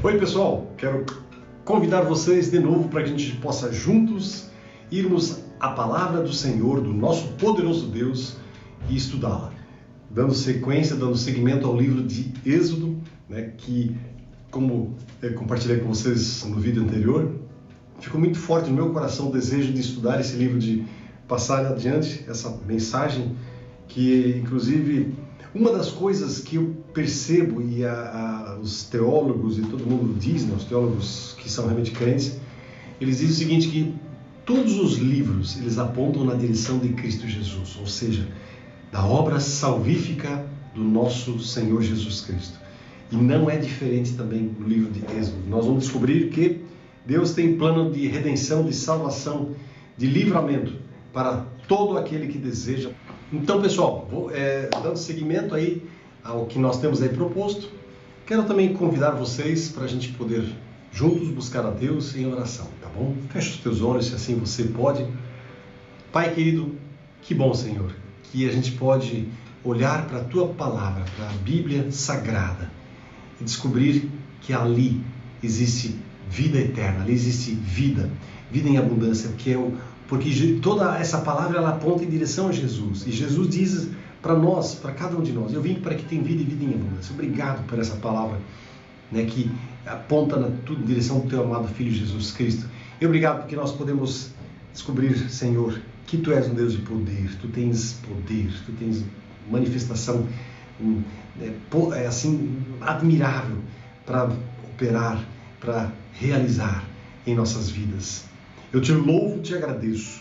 Oi pessoal, quero convidar vocês de novo para que a gente possa juntos irmos à palavra do Senhor, do nosso poderoso Deus, e estudá-la. Dando sequência, dando seguimento ao livro de Êxodo, que, como compartilhei com vocês no vídeo anterior, ficou muito forte no meu coração o desejo de estudar esse livro, de passar adiante essa mensagem, que inclusive uma das coisas que eu percebo, e os teólogos e todo mundo diz, os teólogos que são realmente crentes, eles dizem o seguinte, que todos os livros eles apontam na direção de Cristo Jesus, ou seja, da obra salvífica do nosso Senhor Jesus Cristo. E não é diferente também no livro de Êxodo. Nós vamos descobrir que Deus tem plano de redenção, de salvação, de livramento para todo aquele que deseja. Então, pessoal, dando seguimento aí ao que nós temos aí proposto, quero também convidar vocês para a gente poder juntos buscar a Deus em oração, tá bom? Feche os teus olhos, se assim você pode. Pai querido, que bom, Senhor, que a gente pode olhar para a Tua Palavra, para a Bíblia Sagrada, e descobrir que ali existe vida eterna, ali existe vida em abundância, porque toda essa palavra ela aponta em direção a Jesus. E Jesus diz para nós, para cada um de nós, eu vim para que tenha vida e vida em abundância. Obrigado por essa palavra, que aponta em direção do teu amado Filho Jesus Cristo. E obrigado porque nós podemos descobrir, Senhor, que Tu és um Deus de poder, Tu tens manifestação assim admirável para operar, para realizar em nossas vidas. Eu te louvo e te agradeço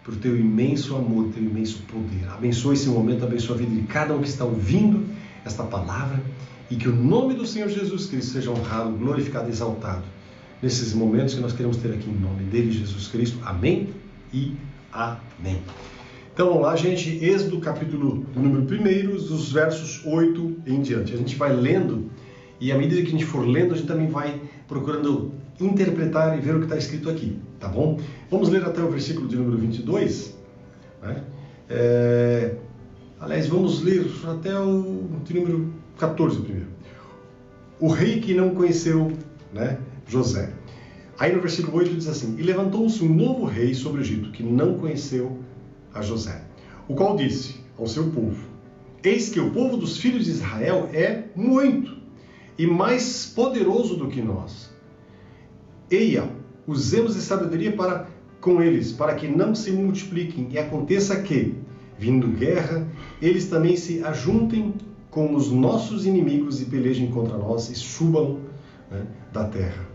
por teu imenso amor, teu imenso poder. Abençoa esse momento, abençoa a vida de cada um que está ouvindo esta palavra, e que o nome do Senhor Jesus Cristo seja honrado, glorificado e exaltado nesses momentos que nós queremos ter aqui em nome dele, Jesus Cristo. Amém e amém. Então vamos lá, gente. Êxodo, capítulo número 1, dos versos 8 em diante. A gente vai lendo, e à medida que a gente for lendo, a gente também vai procurando interpretar e ver o que está escrito aqui, tá bom? Vamos ler até o versículo de número 22, né? Aliás, vamos ler até o de número 14 primeiro. O rei que não conheceu, José. Aí no versículo 8 diz assim: E levantou-se um novo rei sobre o Egito, que não conheceu a José, o qual disse ao seu povo: Eis que o povo dos filhos de Israel é muito e mais poderoso do que nós. Eia, usemos de sabedoria com eles, para que não se multipliquem, e aconteça que, vindo guerra, eles também se ajuntem com os nossos inimigos e pelejem contra nós e subam da terra.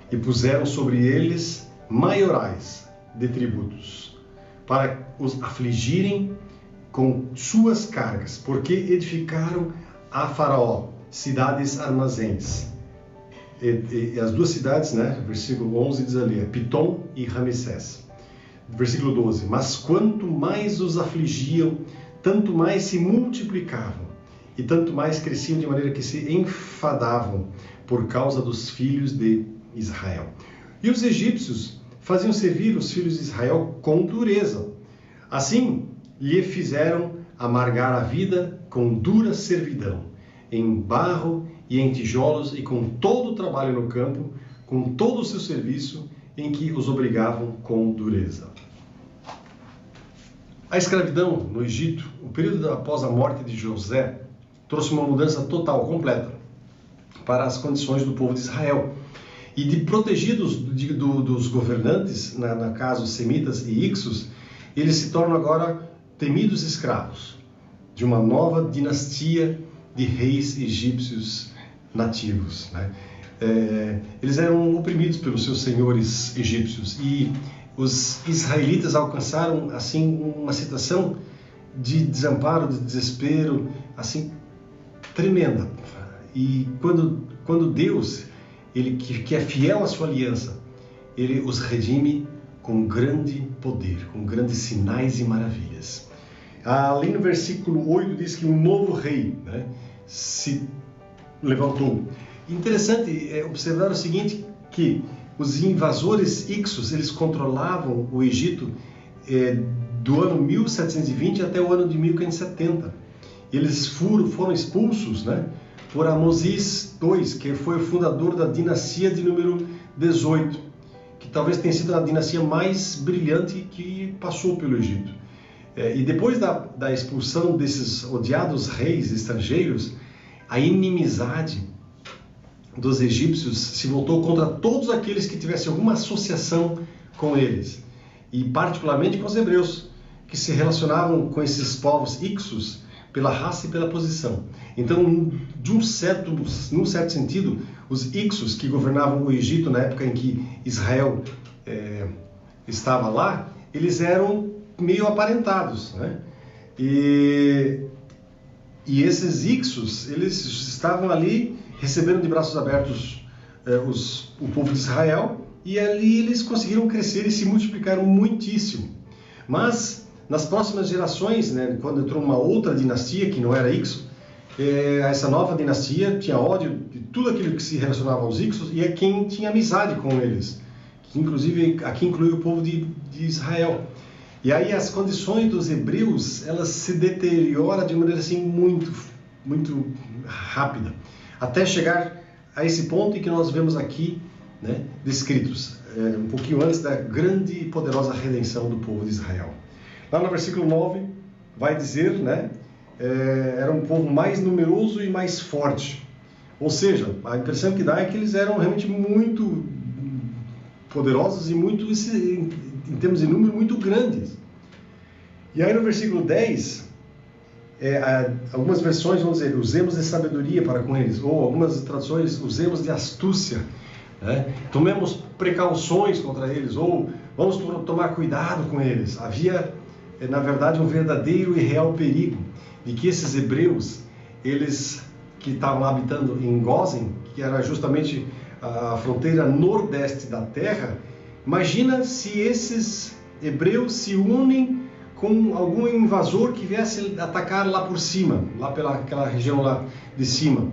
E puseram sobre eles maiorais de tributos, para os afligirem com suas cargas, porque edificaram a Faraó cidades armazéns. E as duas cidades, versículo 11 diz ali, Pitom e Ramsés. Versículo 12, mas quanto mais os afligiam, tanto mais se multiplicavam, e tanto mais cresciam de maneira que se enfadavam por causa dos filhos de Israel. E os egípcios faziam servir os filhos de Israel com dureza. Assim, lhe fizeram amargar a vida com dura servidão, em barro e em tijolos, e com todo o trabalho no campo, com todo o seu serviço, em que os obrigavam com dureza. A escravidão no Egito, o período após a morte de José, trouxe uma mudança total, completa, para as condições do povo de Israel. E de protegidos dos governantes, no caso semitas e ixos, eles se tornam agora temidos escravos de uma nova dinastia de reis egípcios nativos. Eles eram oprimidos pelos seus senhores egípcios, e os israelitas alcançaram assim uma situação de desamparo, de desespero, assim tremenda. E quando Deus, ele que é fiel à sua aliança, ele os redime com grande poder, com grandes sinais e maravilhas. Ali no versículo 8 diz que um novo rei se levantou. Interessante observar o seguinte, que os invasores ixos, eles controlavam o Egito do ano 1720 até o ano de 1570. Eles foram expulsos por Amozis II, que foi o fundador da dinastia de número 18, que talvez tenha sido a dinastia mais brilhante que passou pelo Egito. E depois da expulsão desses odiados reis estrangeiros, a inimizade dos egípcios se voltou contra todos aqueles que tivessem alguma associação com eles, e particularmente com os hebreus, que se relacionavam com esses povos ixos pela raça e pela posição. Então, num certo sentido, os ixos que governavam o Egito na época em que Israel estava lá, eles eram meio aparentados, né? E esses ixos, eles estavam ali recebendo de braços abertos o povo de Israel, e ali eles conseguiram crescer e se multiplicaram muitíssimo. Mas nas próximas gerações, né, quando entrou uma outra dinastia que não era Ixo, essa nova dinastia tinha ódio de tudo aquilo que se relacionava aos Ixos, e é quem tinha amizade com eles, que inclusive aqui inclui o povo de Israel. E aí as condições dos hebreus, elas se deterioram de maneira assim muito rápida, até chegar a esse ponto em que nós vemos aqui, né, descritos, um pouquinho antes da grande e poderosa redenção do povo de Israel. Lá no versículo 9 vai dizer, né, era um povo mais numeroso e mais forte. Ou seja, a impressão que dá é que eles eram realmente muito poderosos e muito, em termos de número, muito grandes. E aí no versículo 10, algumas versões vão dizer, usemos de sabedoria para com eles, ou algumas traduções, usemos de astúcia, né? Tomemos precauções contra eles, ou vamos tomar cuidado com eles. Havia, na verdade, um verdadeiro e real perigo de que esses hebreus, eles que estavam habitando em Gósen, que era justamente a fronteira nordeste da terra, imagina se esses hebreus se unem com algum invasor que viesse atacar lá por cima, lá pelaquela região lá de cima.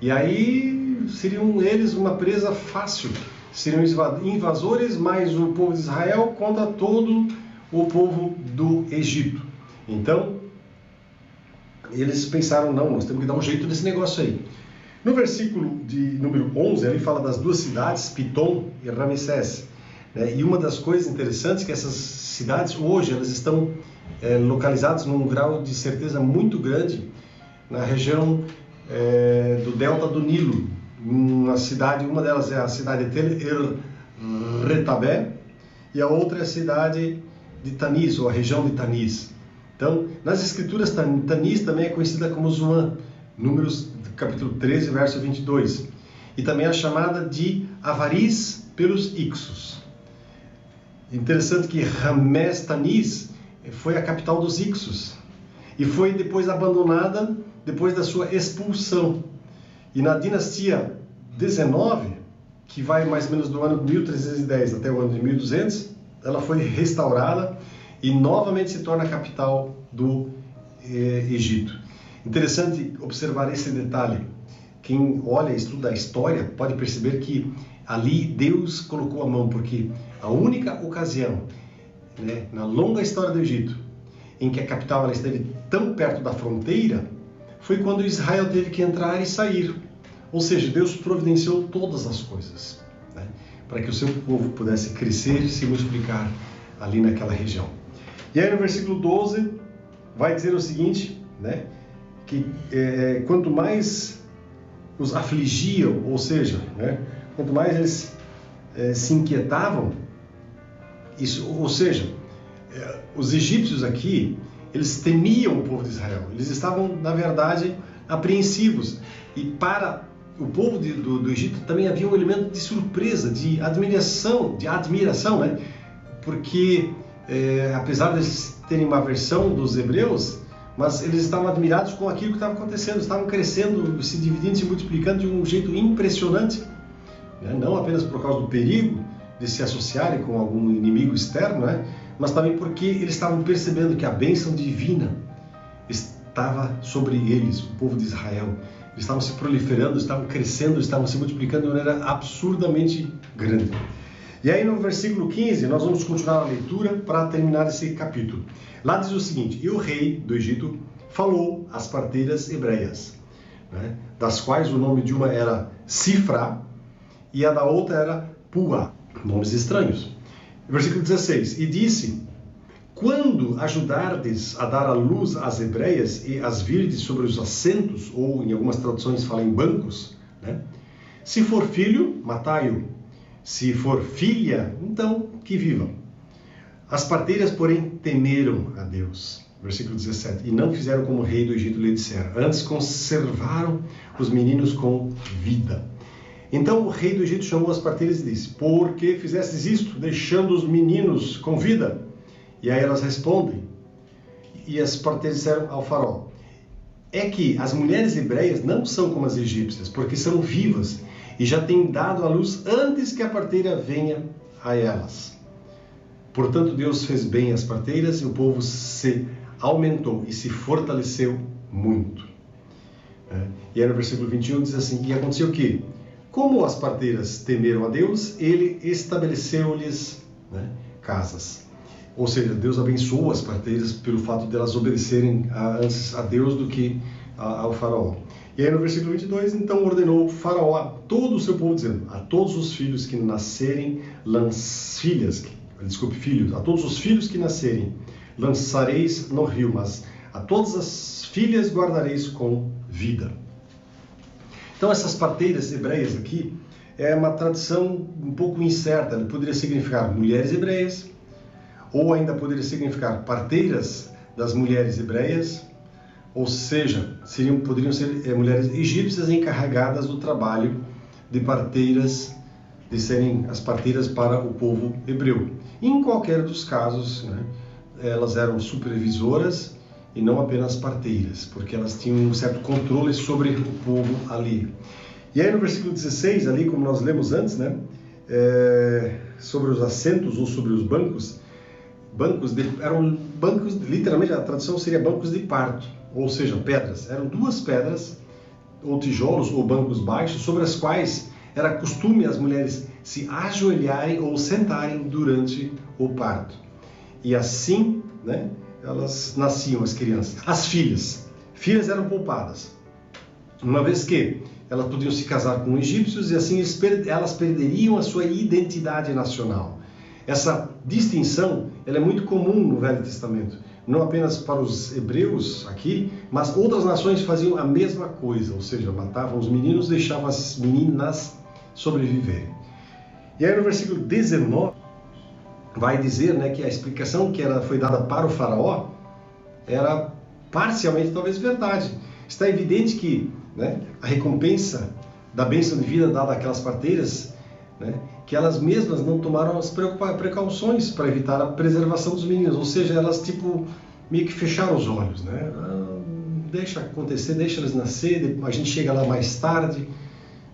E aí seriam eles uma presa fácil, seriam invasores mais o povo de Israel contra todo o povo do Egito. Então, eles pensaram, não, nós temos que dar um jeito nesse negócio aí. No versículo de número 11, ele fala das duas cidades, Pitom e Ramsés. E uma das coisas interessantes é que essas cidades, hoje, elas estão localizadas num grau de certeza muito grande na região do delta do Nilo. Uma delas é a cidade de Tel El-Retabé, e a outra é a cidade de Tanis, ou a região de Tanis. Então, nas escrituras, Tanis também é conhecida como Zoan, Números capítulo 13, verso 22. E também é chamada de Avaris pelos Ixos. Interessante que Ramés Tanis foi a capital dos Ixos e foi depois abandonada depois da sua expulsão. E na dinastia 19, que vai mais ou menos do ano de 1310 até o ano de 1200, ela foi restaurada e novamente se torna a capital do Egito. Interessante observar esse detalhe. Quem olha e estuda a história pode perceber que ali Deus colocou a mão, porque a única ocasião, né, na longa história do Egito, em que a capital ela esteve tão perto da fronteira, foi quando Israel teve que entrar e sair. Ou seja, Deus providenciou todas as coisas, né, para que o seu povo pudesse crescer e se multiplicar ali naquela região. E aí no versículo 12 vai dizer o seguinte, né, que quanto mais os afligiam, ou seja, né, quanto mais eles se inquietavam, os egípcios aqui, eles temiam o povo de Israel, eles estavam, na verdade, apreensivos, e para o povo do Egito também havia um elemento de surpresa, de admiração, né? Porque apesar de eles terem uma aversão dos hebreus, mas eles estavam admirados com aquilo que estava acontecendo, estavam crescendo, se dividindo, se multiplicando de um jeito impressionante, né? Não apenas por causa do perigo de se associarem com algum inimigo externo, né? Mas também porque eles estavam percebendo que a bênção divina estava sobre eles, o povo de Israel. Eles estavam se proliferando, estavam crescendo, estavam se multiplicando de maneira absurdamente grande. E aí no versículo 15, nós vamos continuar a leitura para terminar esse capítulo. Lá diz o seguinte: e o rei do Egito falou às parteiras hebreias: né? Das quais o nome de uma era Sifra e a da outra era Pua, nomes estranhos. Versículo 16, e disse: quando ajudardes a dar à luz as hebreias e as virdes sobre os assentos, ou em algumas traduções fala em bancos, né? Se for filho, matai-o. Se for filha, então que viva. As parteiras, porém, temeram a Deus. Versículo 17. E não fizeram como o rei do Egito lhe dissera. Antes conservaram os meninos com vida. Então o rei do Egito chamou as parteiras e disse: por que fizestes isto, deixando os meninos com vida? E aí elas respondem. E as parteiras disseram ao faraó: é que as mulheres hebreias não são como as egípcias, porque são vivas e já têm dado à luz antes que a parteira venha a elas. Portanto, Deus fez bem às parteiras e o povo se aumentou e se fortaleceu muito. E aí no versículo 21 diz assim: e aconteceu o quê? Como as parteiras temeram a Deus, ele estabeleceu-lhes, né, casas. Ou seja, Deus abençoou as parteiras pelo fato de elas obedecerem antes a Deus do que ao faraó. E aí no versículo 22, então ordenou o faraó a todo o seu povo, dizendo: a todos os filhos que nascerem, filhos, a todos os filhos que nascerem, lançareis no rio, mas a todas as filhas guardareis com vida. Então essas parteiras hebreias aqui é uma tradição um pouco incerta. Ele poderia significar mulheres hebreias, ou ainda poderia significar parteiras das mulheres hebreias, ou seja, poderiam ser mulheres egípcias encarregadas do trabalho de parteiras, de serem as parteiras para o povo hebreu. Em qualquer dos casos, né, elas eram supervisoras e não apenas parteiras, porque elas tinham um certo controle sobre o povo ali. E aí no versículo 16, ali como nós lemos antes, né, sobre os assentos ou sobre os bancos, eram bancos, literalmente a tradução seria bancos de parto, ou seja, pedras. Eram duas pedras, ou tijolos, ou bancos baixos, sobre as quais era costume as mulheres se ajoelharem ou sentarem durante o parto. E assim, né, elas nasciam, as crianças. As filhas eram poupadas, uma vez que elas podiam se casar com egípcios e assim elas perderiam a sua identidade nacional. Essa distinção ela é muito comum no Velho Testamento, não apenas para os hebreus aqui, mas outras nações faziam a mesma coisa, ou seja, matavam os meninos, deixavam as meninas sobreviverem. E aí no versículo 19 vai dizer, né, que a explicação que foi dada para o faraó era parcialmente talvez verdade. Está evidente que, né, a recompensa da bênção de vida dada àquelas parteiras, né, que elas mesmas não tomaram as precauções para evitar a preservação dos meninos, ou seja, elas meio que fecharam os olhos, né? Deixa acontecer, deixa eles nascer, a gente chega lá mais tarde,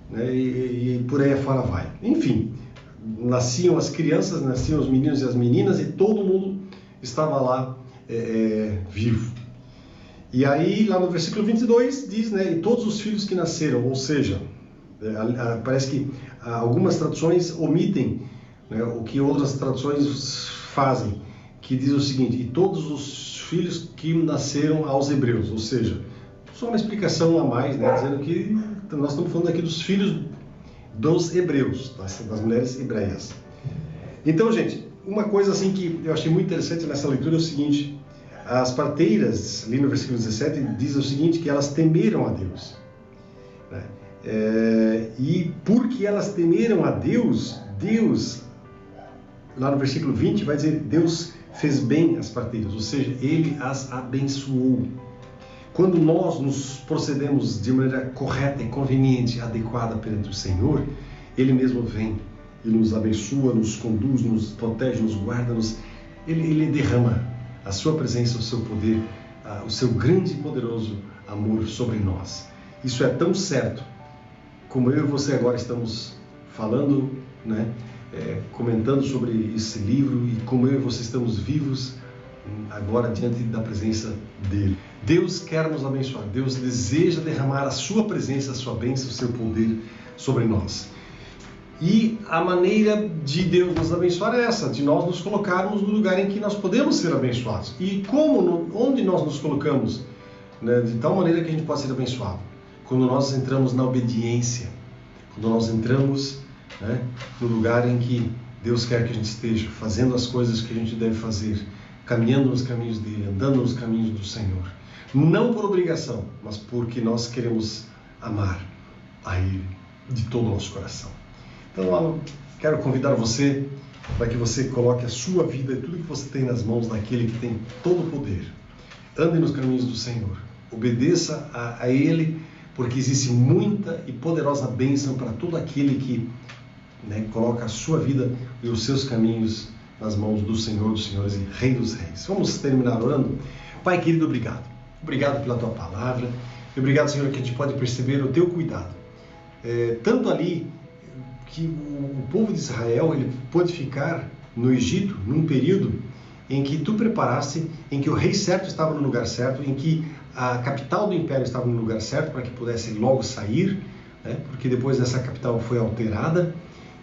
né, e por aí afora vai. Enfim, nasciam as crianças, nasciam os meninos e as meninas e todo mundo estava lá vivo. E aí lá no versículo 22 diz, né, e todos os filhos que nasceram, ou seja, parece que algumas traduções omitem, né, o que outras traduções fazem, que diz o seguinte: e todos os filhos que nasceram aos hebreus, ou seja, só uma explicação a mais, né, dizendo que nós estamos falando aqui dos filhos dos hebreus, das mulheres hebreias. Então, gente, uma coisa assim que eu achei muito interessante nessa leitura é o seguinte: as parteiras, ali no versículo 17, diz o seguinte, que elas temeram a Deus, né? E porque elas temeram a Deus, lá no versículo 20, vai dizer: Deus fez bem às parteiras, ou seja, Ele as abençoou. Quando nós nos procedemos de maneira correta e conveniente, adequada perante o Senhor, Ele mesmo vem e nos abençoa, nos conduz, nos protege, nos guarda, Ele derrama a sua presença, o seu poder, o seu grande e poderoso amor sobre nós. Isso é tão certo, como eu e você agora estamos falando, né, comentando sobre esse livro, e como eu e você estamos vivos agora diante da presença dele. Deus quer nos abençoar, Deus deseja derramar a sua presença, a sua bênção, o seu poder sobre nós. E a maneira de Deus nos abençoar é essa, de nós nos colocarmos no lugar em que nós podemos ser abençoados. E onde nós nos colocamos, né, de tal maneira que a gente possa ser abençoado? quando nós entramos na obediência, quando nós entramos, né, no lugar em que Deus quer que a gente esteja, fazendo as coisas que a gente deve fazer, caminhando nos caminhos dele, andando nos caminhos do Senhor. Não por obrigação, mas porque nós queremos amar a Ele de todo o nosso coração. Então, quero convidar você para que você coloque a sua vida e tudo que você tem nas mãos daquele que tem todo o poder. Ande nos caminhos do Senhor. Obedeça a Ele, porque existe muita e poderosa bênção para todo aquele que, né, coloca a sua vida e os seus caminhos nas mãos do Senhor dos Senhores e Rei dos Reis. Vamos terminar orando? Pai querido, obrigado. Obrigado pela Tua palavra. E obrigado, Senhor, que a gente pode perceber o Teu cuidado. Tanto ali que o povo de Israel ele pôde ficar no Egito num período em que Tu preparaste, em que o rei certo estava no lugar certo, em que a capital do império estava no lugar certo para que pudesse logo sair, né? Porque depois essa capital foi alterada,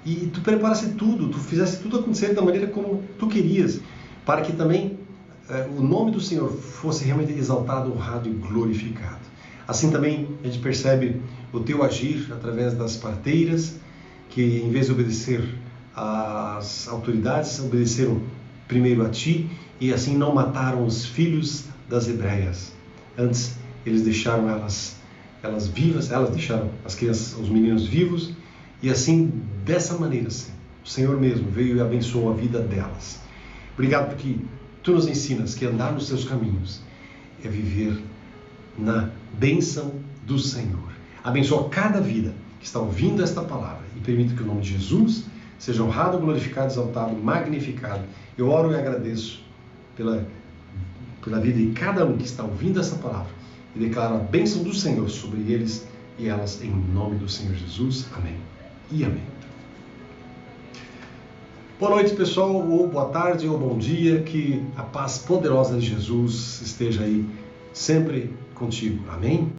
e Tu preparaste tudo, Tu fizeste tudo acontecer da maneira como Tu querias, para que também o nome do Senhor fosse realmente exaltado, honrado e glorificado. Assim também a gente percebe o Teu agir através das parteiras, que em vez de obedecer às autoridades, obedeceram primeiro a Ti, e assim não mataram os filhos das hebreias. Antes, eles deixaram elas vivas, elas deixaram as crianças, os meninos vivos, e assim, dessa maneira, o Senhor mesmo veio e abençoou a vida delas. Obrigado porque Tu nos ensinas que andar nos Teus caminhos é viver na bênção do Senhor. Abençoa cada vida que está ouvindo esta palavra e permita que o nome de Jesus seja honrado, glorificado, exaltado, magnificado. Eu oro e agradeço pela vida de cada um que está ouvindo essa palavra e declaro a bênção do Senhor sobre eles e elas em nome do Senhor Jesus. Amém e amém. Boa noite, pessoal, ou boa tarde, ou bom dia, que a paz poderosa de Jesus esteja aí sempre contigo. Amém?